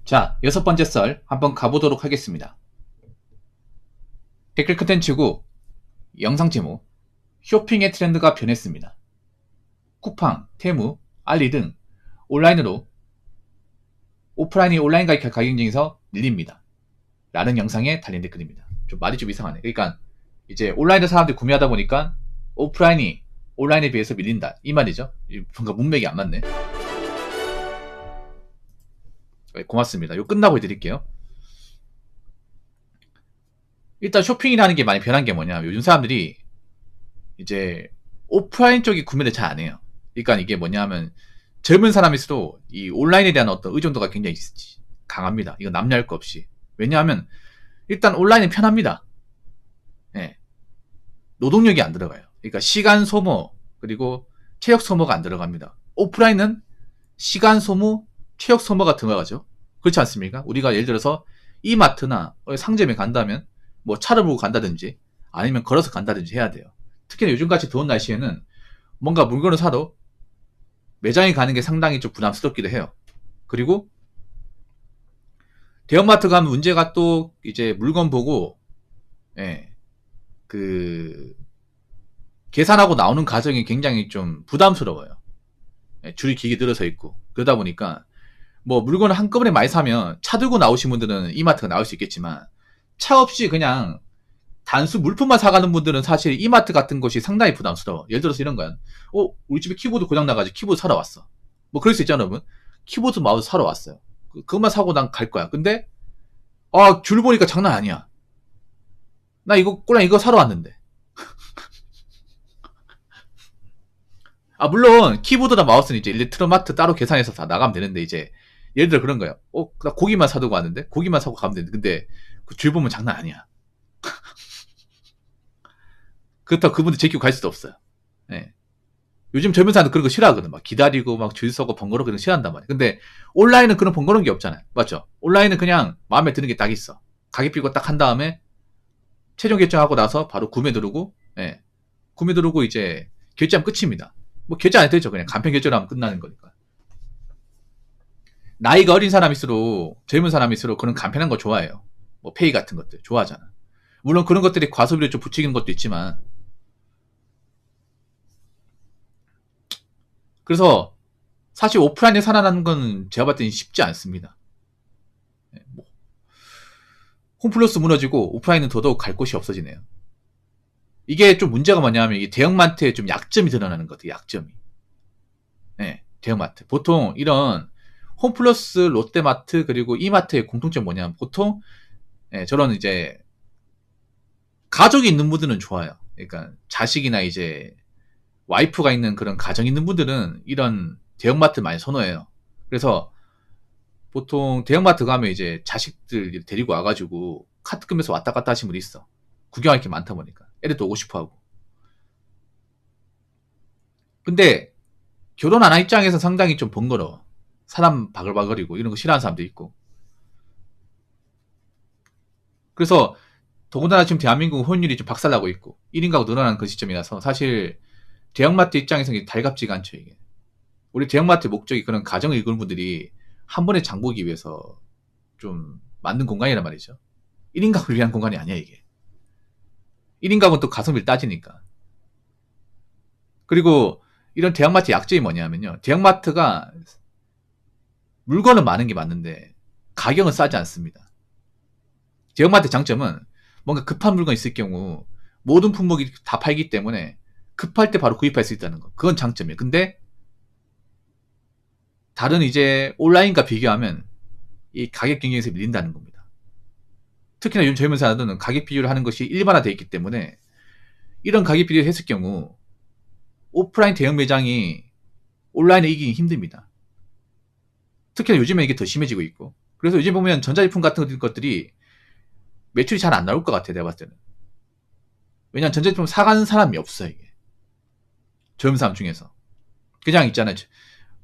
자, 6번째 썰 한번 가보도록 하겠습니다. 댓글 컨텐츠고 영상 제목 쇼핑의 트렌드가 변했습니다. 쿠팡, 테무, 알리 등 온라인으로 오프라인이 온라인 가격 경쟁에서 밀립니다. 라는 영상에 달린 댓글입니다. 좀 말이 좀 이상하네. 그러니까 이제 온라인에서 사람들이 구매하다 보니까 오프라인이 온라인에 비해서 밀린다. 이 말이죠. 뭔가 문맥이 안 맞네. 고맙습니다. 이거 끝나고 해드릴게요. 일단 쇼핑이라는 게 많이 변한 게 뭐냐. 요즘 사람들이 이제 오프라인 쪽이 구매를 잘 안 해요. 그러니까 이게 뭐냐면 젊은 사람일수록 이 온라인에 대한 어떤 의존도가 굉장히 강합니다. 이거 남녀할 거 없이. 왜냐하면 일단 온라인이 편합니다. 네. 노동력이 안 들어가요. 그러니까 시간 소모 그리고 체력 소모가 안 들어갑니다. 오프라인은 시간 소모, 체력 소모가 들어가죠. 그렇지 않습니까? 우리가 예를 들어서 이마트나 상점에 간다면 뭐 차를 보고 간다든지 아니면 걸어서 간다든지 해야 돼요. 특히나 요즘같이 더운 날씨에는 뭔가 물건을 사도 매장에 가는 게 상당히 좀 부담스럽기도 해요. 그리고 대형마트 가면 문제가 또 이제 물건 보고 계산하고 나오는 과정이 굉장히 좀 부담스러워요. 줄이 길게 늘어서 있고 그러다 보니까 뭐 물건을 한꺼번에 많이 사면 차 들고 나오신 분들은 이마트가 나올 수 있겠지만 차 없이 그냥 단수 물품만 사가는 분들은 사실 이마트 같은 곳이 상당히 부담스러워. 예를 들어서 이런 거야. 우리 집에 키보드 고장 나가지고 키보드 사러 왔어. 뭐 그럴 수 있잖아, 여러분. 키보드 마우스 사러 왔어요. 그것만 사고 난 갈 거야. 근데 줄 보니까 장난 아니야. 나 이거 사러 왔는데. 물론 키보드나 마우스는 이제 일렉트로마트 따로 계산해서 다 나가면 되는데 이제 예를 들어 그런 거예요. 나 고기만 사두고 왔는데 고기만 사고 가면 되는데 근데 그 줄 보면 장난 아니야. 그렇다고 그분들 제끼고 갈 수도 없어요. 예. 요즘 젊은 사람들 그런 거 싫어하거든. 막 기다리고 막 줄 서고 번거롭고 그런 거 싫어한단 말이야. 근데 온라인은 그런 번거로운 게 없잖아요. 맞죠? 온라인은 그냥 마음에 드는 게 딱 있어. 가격 비고 딱 한 다음에 최종 결정하고 나서 바로 구매 누르고 구매 누르고 이제 결제하면 끝입니다. 뭐 결제 안 해도 되죠. 그냥 간편 결제로 하면 끝나는 거니까. 나이가 어린 사람일수록 젊은 사람일수록 그런 간편한 거 좋아해요. 뭐 페이 같은 것들 좋아하잖아. 물론 그런 것들이 과소비를 좀 부추기는 것도 있지만 그래서 사실 오프라인에 살아나는 건 제가 봤을 때는 쉽지 않습니다. 홈플러스 무너지고 오프라인은 더더욱 갈 곳이 없어지네요. 이게 좀 문제가 뭐냐면 이게 대형마트에 좀 약점이 드러나는 것 같아요. 약점이. 대형마트. 보통 이런 홈플러스, 롯데마트 그리고 이마트의 공통점 뭐냐면 보통 저런 이제 가족이 있는 분들은 좋아요. 그러니까 자식이나 이제 와이프가 있는 그런 가정 있는 분들은 이런 대형마트 많이 선호해요. 그래서 보통 대형마트 가면 이제 자식들 데리고 와가지고 카트 끄면서 왔다 갔다 하시는 분이 있어. 구경할 게 많다 보니까. 애들도 오고 싶어 하고. 근데 결혼 안 한 입장에서 상당히 좀 번거로워. 사람 바글바글이고 이런 거 싫어하는 사람도 있고. 그래서 더군다나 지금 대한민국 혼율이 좀 박살나고 있고 1인 가구 늘어나는 그 시점이라서 사실 대형마트 입장에서는 달갑지가 않죠 이게. 우리 대형마트 목적이 그런 가정을 이끄는 분들이 한 번에 장 보기 위해서 좀 만든 공간이란 말이죠. 1인 가구를 위한 공간이 아니야 이게. 1인 가구는 또 가성비를 따지니까. 그리고 이런 대형마트 약점이 뭐냐면요. 대형마트가 물건은 많은 게 맞는데 가격은 싸지 않습니다. 대형마트 장점은 뭔가 급한 물건 있을 경우 모든 품목이 다 팔기 때문에 급할 때 바로 구입할 수 있다는 거. 그건 장점이에요. 근데 다른 이제 온라인과 비교하면 이 가격 경쟁에서 밀린다는 겁니다. 특히나 요즘 젊은 사람들은 가격 비교를 하는 것이 일반화되어 있기 때문에 이런 가격 비교를 했을 경우 오프라인 대형 매장이 온라인에 이기기 힘듭니다. 특히나 요즘에 이게 더 심해지고 있고 그래서 요즘 보면 전자제품 같은 것들이 매출이 잘 안 나올 것 같아요. 내가 봤을 때는. 왜냐면 전자제품 사가는 사람이 없어요. 이게. 젊은 사람 중에서. 그냥 있잖아요.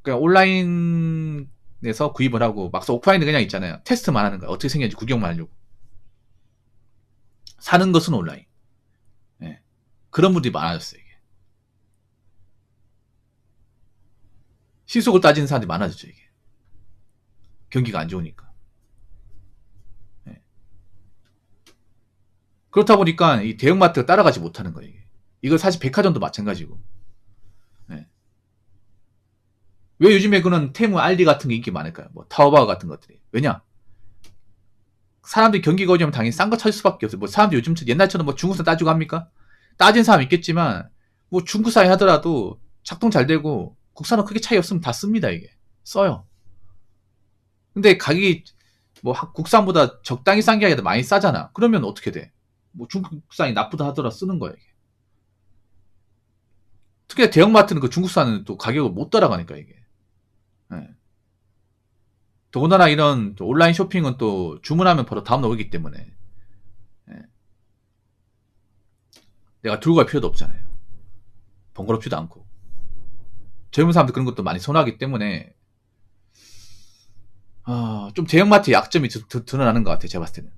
그냥 온라인에서 구입을 하고 막상 오프라인은 그냥 있잖아요. 테스트만 하는 거야. 어떻게 생겼는지 구경만 하려고. 사는 것은 온라인. 그런 분들이 많아졌어요. 이게. 실속을 따지는 사람들이 많아졌죠. 이게. 경기가 안 좋으니까. 그렇다 보니까 이 대형마트가 따라가지 못하는 거예요. 이거 사실 백화점도 마찬가지고. 네. 왜 요즘에 그런 테무, 알리 같은 게 인기 많을까요? 뭐 타오바오 같은 것들이. 왜냐? 사람들이 경기 거주하면 당연히 싼 거 찾을 수밖에 없어요. 뭐 사람들이 요즘 옛날처럼 뭐 중국산 따지고 합니까? 따진 사람 있겠지만 뭐 중국산이 하더라도 작동 잘 되고 국산은 크게 차이 없으면 다 씁니다. 이게 써요. 근데 가격이 뭐 국산보다 적당히 싼 게 아니라 많이 싸잖아. 그러면 어떻게 돼? 뭐 중국산이 나쁘다 하더라 쓰는 거야 이게. 특히 대형마트는 그 중국산은 또 가격을 못 따라가니까 이게. 네. 더군다나 이런 온라인 쇼핑은 또 주문하면 바로 다음날 오기 때문에 네. 내가 들고 갈 필요도 없잖아요. 번거롭지도 않고. 젊은 사람들 그런 것도 많이 선호하기 때문에 좀 대형마트의 약점이 드러나는 것 같아요. 제가 봤을 때는.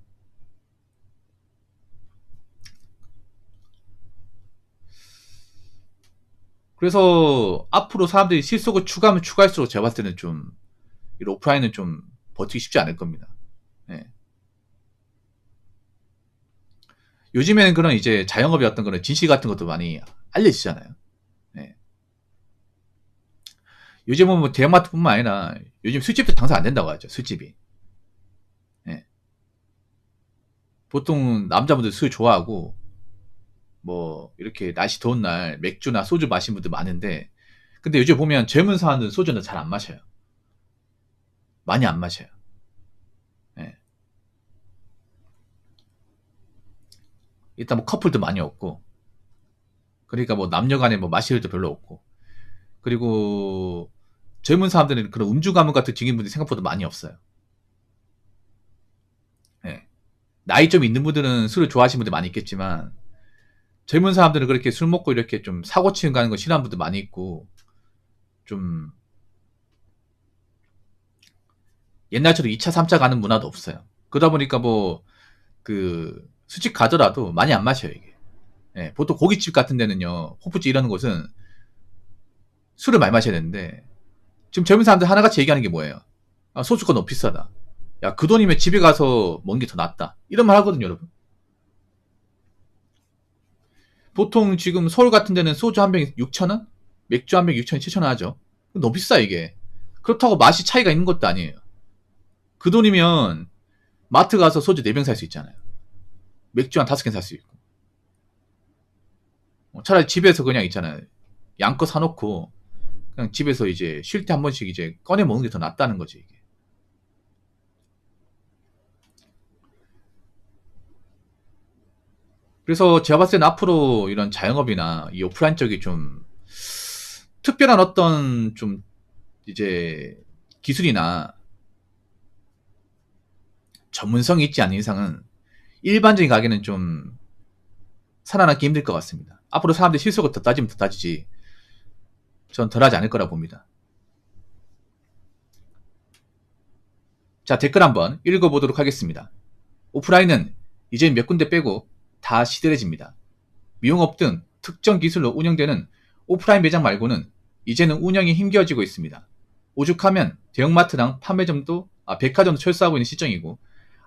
그래서 앞으로 사람들이 실속을 추가하면 추가할수록 제가 봤을 때는 좀 오프라인은 좀 버티기 쉽지 않을 겁니다. 네. 요즘에는 그런 이제 자영업이 어떤 그런 진실 같은 것도 많이 알려지잖아요. 네. 요즘은 뭐 대형마트뿐만 아니라 요즘 술집도 장사 안 된다고 하죠. 술집이. 네. 보통 남자분들 술 좋아하고 뭐 이렇게 날씨 더운 날 맥주나 소주 마시는 분들 많은데 근데 요즘 보면 젊은 사람들은 소주는 잘 안 마셔요. 많이 안 마셔요. 네. 일단 뭐 커플도 많이 없고 그러니까 뭐 남녀 간에 뭐 마실 일도 별로 없고 그리고 젊은 사람들은 그런 음주 가문 같은 즐기는 분들이 생각보다 많이 없어요. 네. 나이 좀 있는 분들은 술을 좋아하시는 분들 많이 있겠지만 젊은 사람들은 그렇게 술 먹고 이렇게 좀 사고 치는 가는 거 싫어하는 분들 많이 있고 좀 옛날처럼 2차, 3차 가는 문화도 없어요. 그러다 보니까 뭐 그 술집 가더라도 많이 안 마셔요 이게. 예, 보통 고깃집 같은 데는요, 호프집 이런 곳은 술을 많이 마셔야 되는데 지금 젊은 사람들 하나같이 얘기하는 게 뭐예요? 아, 소주가 너무 비싸다. 야, 그 돈이면 집에 가서 먹는 게 더 낫다. 이런 말 하거든요, 여러분. 보통 지금 서울 같은 데는 소주 한 병에 6,000원? 맥주 한 병에 6,000원, 7,000원 하죠. 너무 비싸, 이게. 그렇다고 맛이 차이가 있는 것도 아니에요. 그 돈이면 마트 가서 소주 4병 살 수 있잖아요. 맥주 한 5캔 살 수 있고. 차라리 집에서 그냥 있잖아요. 양껏 사놓고 그냥 집에서 이제 쉴 때 한 번씩 이제 꺼내 먹는 게 더 낫다는 거지, 이게. 그래서 제가 봤을 때는 앞으로 이런 자영업이나 이 오프라인 쪽이 좀 특별한 어떤 좀 이제 기술이나 전문성이 있지 않은 이상은 일반적인 가게는 좀 살아남기 힘들 것 같습니다. 앞으로 사람들이 실속을 더 따지면 더 따지지 전 덜하지 않을 거라 봅니다. 자, 댓글 한번 읽어보도록 하겠습니다. 오프라인은 이제 몇 군데 빼고 다 시들해집니다. 미용업 등 특정 기술로 운영되는 오프라인 매장 말고는 이제는 운영이 힘겨워지고 있습니다. 오죽하면 대형마트랑 판매점도 백화점도 철수하고 있는 시점이고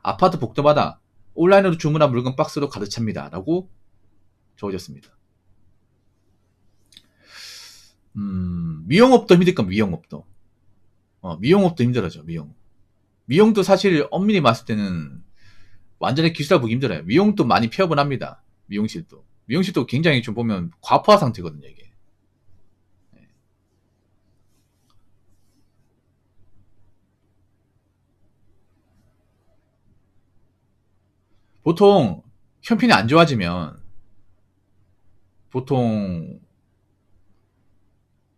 아파트 복도마다 온라인으로 주문한 물건 박스로 가득 찹니다. 라고 적어졌습니다. 미용업도 힘들 겁니다. 미용업도. 미용업도 힘들어져. 미용도 사실 엄밀히 봤을 때는 완전히 기술화 보기 힘들어요. 미용도 많이 폐업은 합니다. 미용실도 굉장히 좀 보면 과포화 상태거든요, 이게. 네. 보통 형편이 안 좋아지면 보통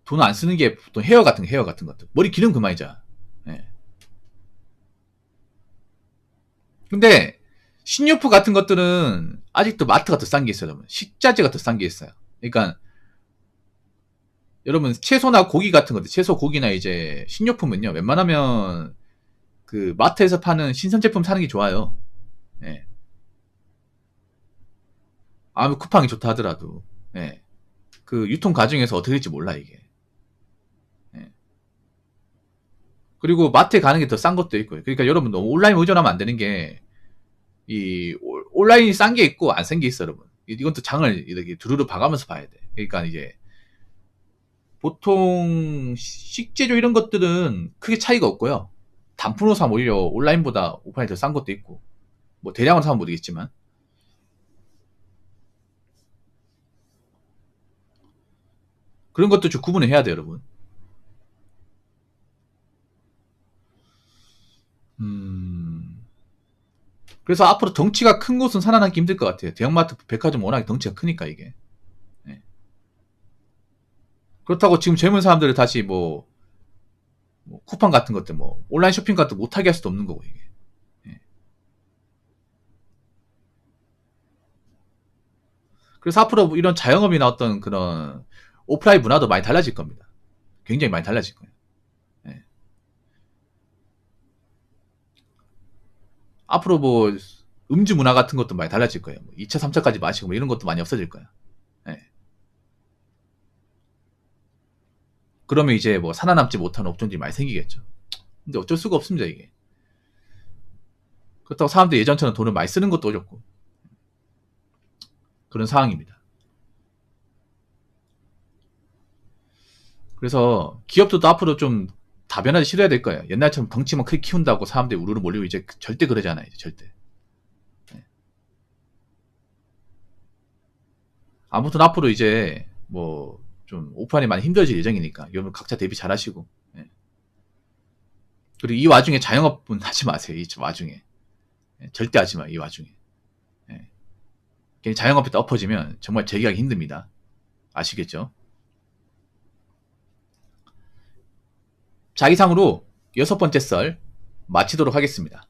돈 안 쓰는 게 보통 헤어 같은 것들. 머리 기르면 그만이자. 네. 근데 신유프 같은 것들은 아직도 마트가 더 싼 게 있어요, 여러분. 식자재가 더 싼 게 있어요. 그러니까 여러분 채소나 고기 같은 것들, 채소 고기나 이제 식료품은요, 웬만하면 그 마트에서 파는 신선 제품 사는 게 좋아요. 예. 아무 쿠팡이 좋다 하더라도, 예. 그 유통 과정에서 어떻게 될지 몰라 이게. 예. 그리고 마트에 가는 게 더 싼 것도 있고요. 그러니까 여러분 너무 온라인 의존하면 안 되는 게 이 온라인이 싼 게 있고 안 센 게 있어, 여러분. 이건 또 장을 이렇게 두루루 봐가면서 봐야 돼. 그러니까 이제 보통 식재료 이런 것들은 크게 차이가 없고요. 단품으로 사면 오히려 온라인보다 오프라인이 더 싼 것도 있고, 뭐 대량으로 사면 모르겠지만. 그런 것도 좀 구분을 해야 돼요, 여러분. 그래서 앞으로 덩치가 큰 곳은 살아남기 힘들 것 같아요. 대형마트, 백화점 워낙에 덩치가 크니까 이게. 네. 그렇다고 지금 젊은 사람들을 다시 뭐 쿠팡 같은 것들 뭐 온라인 쇼핑 같은 거 못하게 할 수도 없는 거고 이게. 네. 그래서 앞으로 이런 자영업이나 어떤 그런 오프라인 문화도 많이 달라질 겁니다. 굉장히 많이 달라질 거예요. 네. 앞으로 뭐 음주 문화 같은 것도 많이 달라질 거예요. 뭐 2차, 3차까지 마시고 뭐 이런 것도 많이 없어질 거예요. 네. 그러면 이제 뭐 살아남지 못하는 업종들이 많이 생기겠죠. 근데 어쩔 수가 없습니다, 이게. 그렇다고 사람들이 예전처럼 돈을 많이 쓰는 것도 어렵고. 그런 상황입니다. 그래서 기업들도 앞으로 좀 다변화를 시도해야 될 거예요. 옛날처럼 덩치만 크게 키운다고 사람들이 우르르 몰리고 이제 절대 그러지 않아요. 이제 절대. 네. 아무튼 앞으로 이제 뭐 좀 오프라인이 많이 힘들어질 예정이니까 여러분 각자 대비 잘 하시고. 네. 그리고 이 와중에 자영업은 하지 마세요. 이 와중에. 네. 절대 하지 마. 이 와중에. 네. 괜히 자영업에 엎어지면 정말 재기하기 힘듭니다. 아시겠죠? 자, 이상으로 6번째 썰 마치도록 하겠습니다.